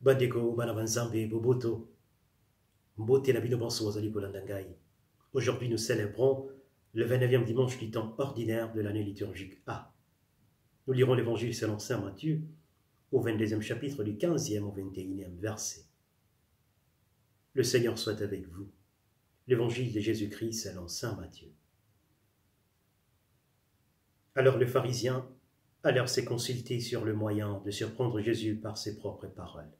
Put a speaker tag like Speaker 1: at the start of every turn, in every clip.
Speaker 1: Bandeko bana banzambe boboto. Mbote na bino banso wazali kolanda ngai. Aujourd'hui nous célébrons le 29e dimanche du temps ordinaire de l'année liturgique A. Nous lirons l'évangile selon saint Matthieu au 22e chapitre du 15e au 21e verset. Le Seigneur soit avec vous. L'évangile de Jésus-Christ selon saint Matthieu. Alors les pharisiens allèrent se consulter sur le moyen de surprendre Jésus par ses propres paroles.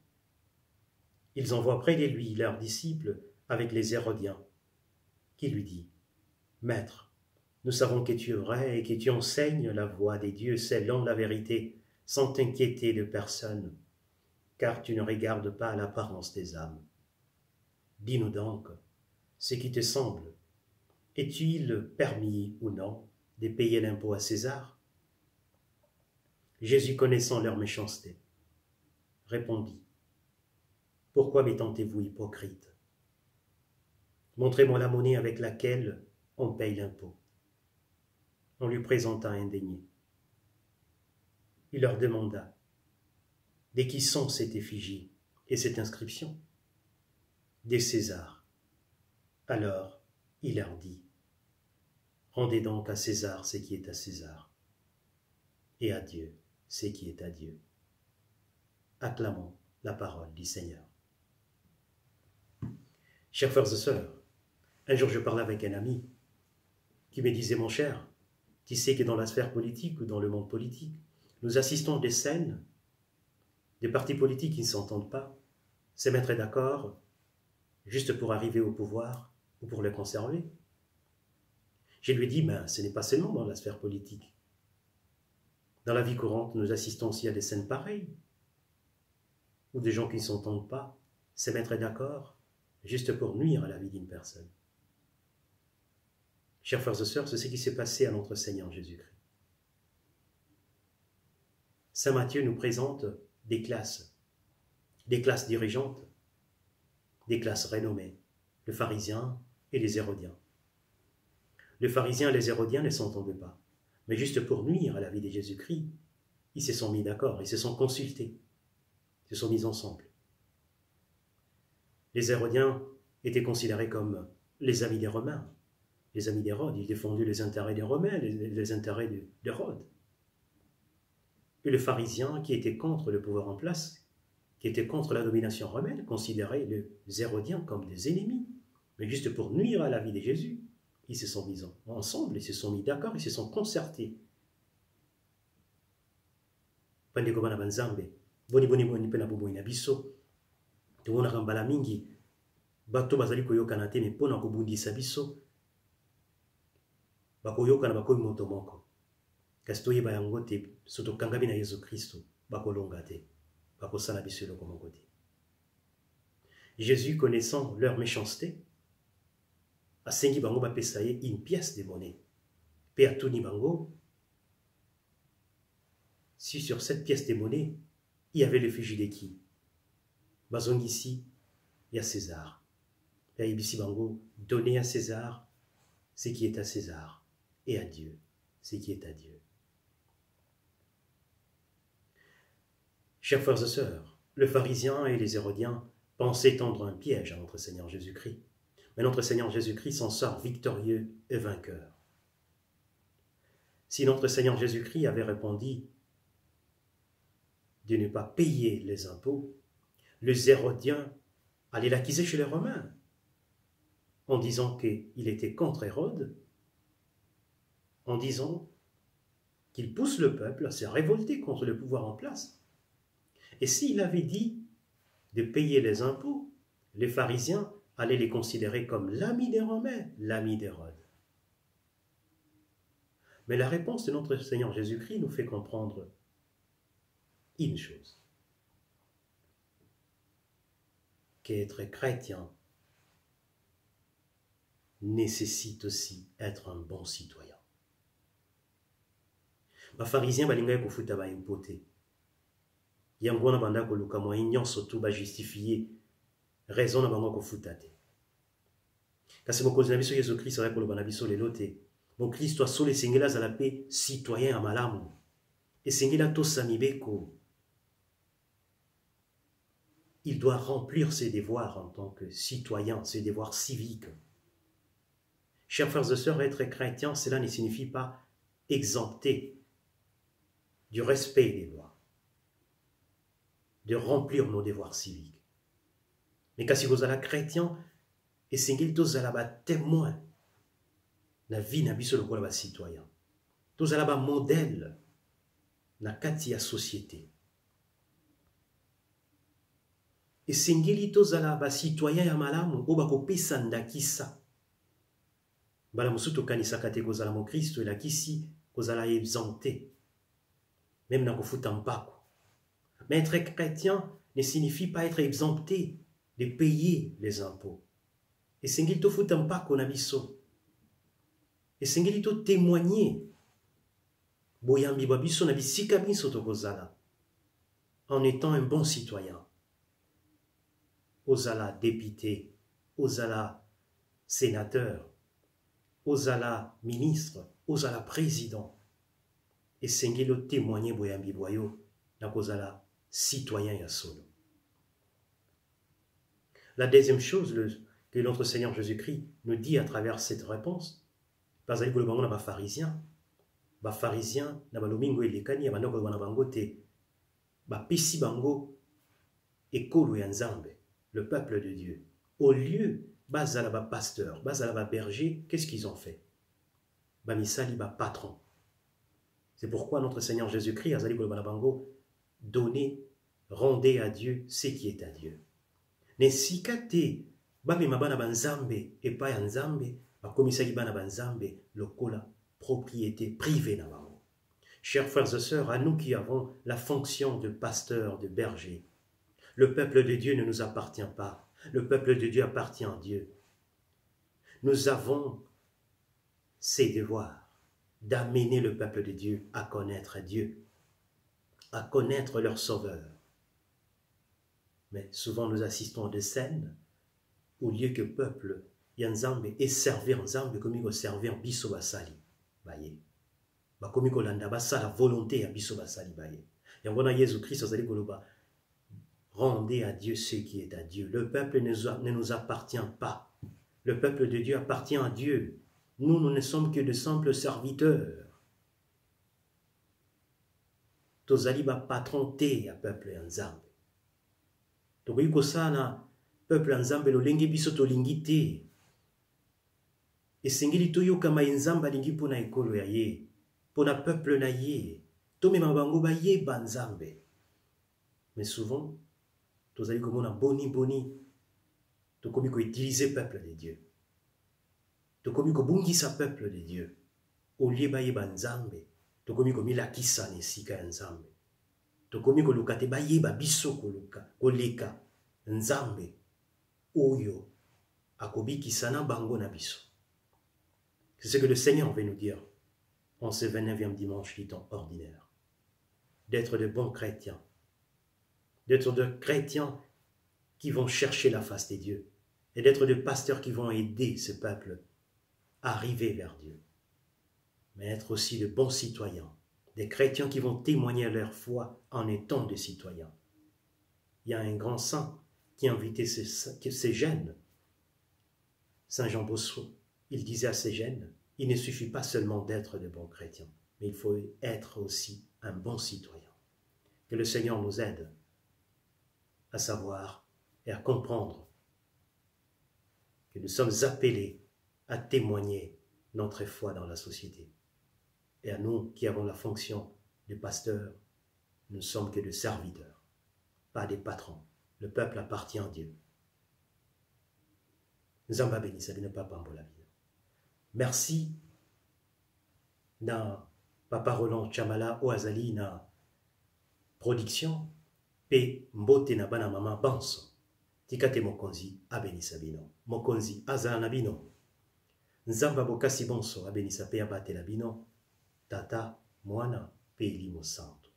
Speaker 1: Ils envoient près de lui leurs disciples avec les Hérodiens, qui lui dit « Maître, nous savons que tu es vrai et que tu enseignes la voie des dieux selon la vérité, sans t'inquiéter de personne, car tu ne regardes pas l'apparence des âmes. Dis-nous donc ce qui te semble. Est-il permis ou non de payer l'impôt à César ?» Jésus, connaissant leur méchanceté, répondit « Pourquoi m'étentez-vous, hypocrite? Montrez-moi la monnaie avec laquelle on paye l'impôt. » On lui présenta un denier. Il leur demanda « De qui sont cette effigie et cette inscription ?»« De César. » Alors il leur dit « Rendez donc à César ce qui est à César, et à Dieu ce qui est à Dieu. » Acclamons la parole du Seigneur. Chers frères et sœurs, un jour je parlais avec un ami qui me disait « Mon cher, tu sais que dans la sphère politique ou dans le monde politique, nous assistons à des scènes, des partis politiques qui ne s'entendent pas, se mettre d'accord juste pour arriver au pouvoir ou pour le conserver. » Je lui ai dit « Mais ce n'est pas seulement dans la sphère politique. Dans la vie courante, nous assistons aussi à des scènes pareilles, où des gens qui ne s'entendent pas se mettraient d'accord juste pour nuire à la vie d'une personne. » Chers frères et sœurs, c'est ce qui s'est passé à notre Seigneur Jésus-Christ. Saint Matthieu nous présente des classes dirigeantes, des classes renommées, les pharisiens et les hérodiens. Les pharisiens et les hérodiens ne s'entendaient pas, mais juste pour nuire à la vie de Jésus-Christ, ils se sont mis d'accord, ils se sont consultés, ils se sont mis ensemble. Les hérodiens étaient considérés comme les amis des Romains, les amis d'Hérode, ils défendaient les intérêts des Romains, les intérêts d'Hérode. Et les pharisiens, qui étaient contre le pouvoir en place, qui étaient contre la domination romaine, considéraient les Hérodiens comme des ennemis, mais juste pour nuire à la vie de Jésus. Ils se sont mis ensemble, ils se sont mis d'accord, ils se sont concertés. Bandeko bana banzambe, boni pena bobo ina biso, tona kambala mingi, bato bazali koyokana te me pona kobundisa biso, bakoyokana bakoyi moto moko. Kasi toyeba yango te, soto kangami na Yesu Kristo, bakolonga te, bakosala biso eloko moko te. Jésus, connaissant leur méchanceté, asengi bango bapesa ye une pièce de monnaie. Pe atuni bango, si sur cette pièce de monnaie, il y avait l'effigie de qui? Bazongi ici, il y a César. Pe ibisi bango, donnez à César ce qui est à César, et à Dieu ce qui est à Dieu. Chers frères et sœurs, les pharisiens et les hérodiens pensaient tendre un piège à notre Seigneur Jésus-Christ. Mais notre Seigneur Jésus-Christ s'en sort victorieux et vainqueur. Si notre Seigneur Jésus-Christ avait répondu de ne pas payer les impôts, les Hérodiens allaient l'accuser chez les Romains, en disant qu'il était contre Hérode, en disant qu'il pousse le peuple à se révolter contre le pouvoir en place. Et s'il avait dit de payer les impôts, les pharisiens allaient les considérer comme l'ami des Romains, l'ami d'Hérode. Mais la réponse de notre Seigneur Jésus-Christ nous fait comprendre une chose, qu'être chrétien nécessite aussi être un bon citoyen. Les pharisiens balingaient kofuta ba impoté. Yango na banda koluka moyen nyonso tu ba justifier raison na bango kofuta te. Kasi mokozi na biso Yesu Christ ayako loba na biso lelo te. Mon Christ asolo esengeli azala pe citoyen ya malamu. Esengeli atosa mibeko. il doit remplir ses devoirs en tant que citoyen, ses devoirs civiques. Chers frères et sœurs, être chrétien, cela ne signifie pas exempter du respect des lois, de remplir nos devoirs civiques. Mais quand vous êtes chrétien, et c'est que vous êtes témoin de la vie de la citoyen. Vous êtes un modèle de la société. Et c'est que vous êtes citoyen ya malamu, ou bakopesa ndakisa. Bala musuto kanisa kate kozala mo Christ et la kisi kozala exempté. Même na kofuta mpako. Mais être chrétien ne signifie pas être exempté de payer les impôts. Et c'est qu'il te faut un pas qu'on a biso. Et c'est qu'il te témoigner. Boyambi babiso na bisika biso tokozala. En étant un bon citoyen. Ozala député, ozala sénateur, ozala ministre, ozala président. Et c'est qu'il te témoigner boyambi boyo na kozala citoyen ya solo. La deuxième chose que notre Seigneur Jésus-Christ nous dit à travers cette réponse, parce que nous avons des pharisiens, na balomingo elekani, banoko na bango te, pesi bango ekolo ya Nzambe, le peuple de Dieu. Au lieu, bazala ba pasteur, bazala ba berger, qu'est-ce qu'ils ont fait? Misali ba patron. C'est pourquoi notre Seigneur Jésus-Christ, azali koloba na bango, donnez, rendez à Dieu ce qui est à Dieu. Ne sikate bamema bana banzambe epai ya Nzambe bakomisaki bana banzambe lokola propriété privée na bango. Chers frères et sœurs, à nous qui avons la fonction de pasteur, de berger, le peuple de Dieu ne nous appartient pas. Le peuple de Dieu appartient à Dieu. Nous avons ces devoirs d'amener le peuple de Dieu à connaître Dieu, à connaître leur Sauveur. Mais souvent nous assistons à des scènes au lieu que le peuple Nzambe et servir Nzambe comme il servir biso basali baye. Ba comme il landa basa la volonté ya biso basali baye. Yangona Jésus Christ azali koloba rendez à Dieu ce qui est à Dieu. Le peuple ne nous appartient pas. Le peuple de Dieu appartient à Dieu. Nous ne sommes que de simples serviteurs. Tozali ba patron te ya peuple Nzambe. Tokoki kosala peuple Nzambe lolenge biso tolingi te. Esengeli toyokama Nzambe alingi mpona ekolo ya ye, mpona peuple na ye, tomema bango bayeba Nzambe. Mais souvent, tozali komona boni, tokomi koutiliser peuple de Dieu. Tokomi kobungisa peuple de Dieu. Au lieu bayeba Nzambe, tokomi komilakisa na esika ya Nzambe. Tokomi koluka te bayeba biso koleka Nzambe oyo akobikisa na bango na biso. C'est ce que le Seigneur veut nous dire en ce 29e dimanche du temps ordinaire. D'être de bons chrétiens. D'être de chrétiens qui vont chercher la face de Dieu. Et d'être de pasteurs qui vont aider ce peuple à arriver vers Dieu. Mais être aussi de bons citoyens. Des chrétiens qui vont témoigner leur foi en étant des citoyens. Il y a un grand saint qui invitait ces jeunes. Saint Jean Bossuet, il disait à ces jeunes, il ne suffit pas seulement d'être de bons chrétiens, mais il faut être aussi un bon citoyen. Que le Seigneur nous aide à savoir et à comprendre que nous sommes appelés à témoigner notre foi dans la société. Et à nous qui avons la fonction de pasteur, nous ne sommes que des serviteurs, pas des patrons. Le peuple appartient à Dieu. Nzamba bénisse, ne pas pambola vie. Merci na Papa Roland Chamala Oazali na production pe mbote na bana mama banso. Tikate mokonzi abénissa bino. Mokonzi azala na bino. Nzamba bokasi bonso abénissa pe abate la bino. Tata, Mwana, pe Elimo Santo.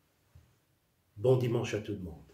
Speaker 1: Bon dimanche à tout le monde.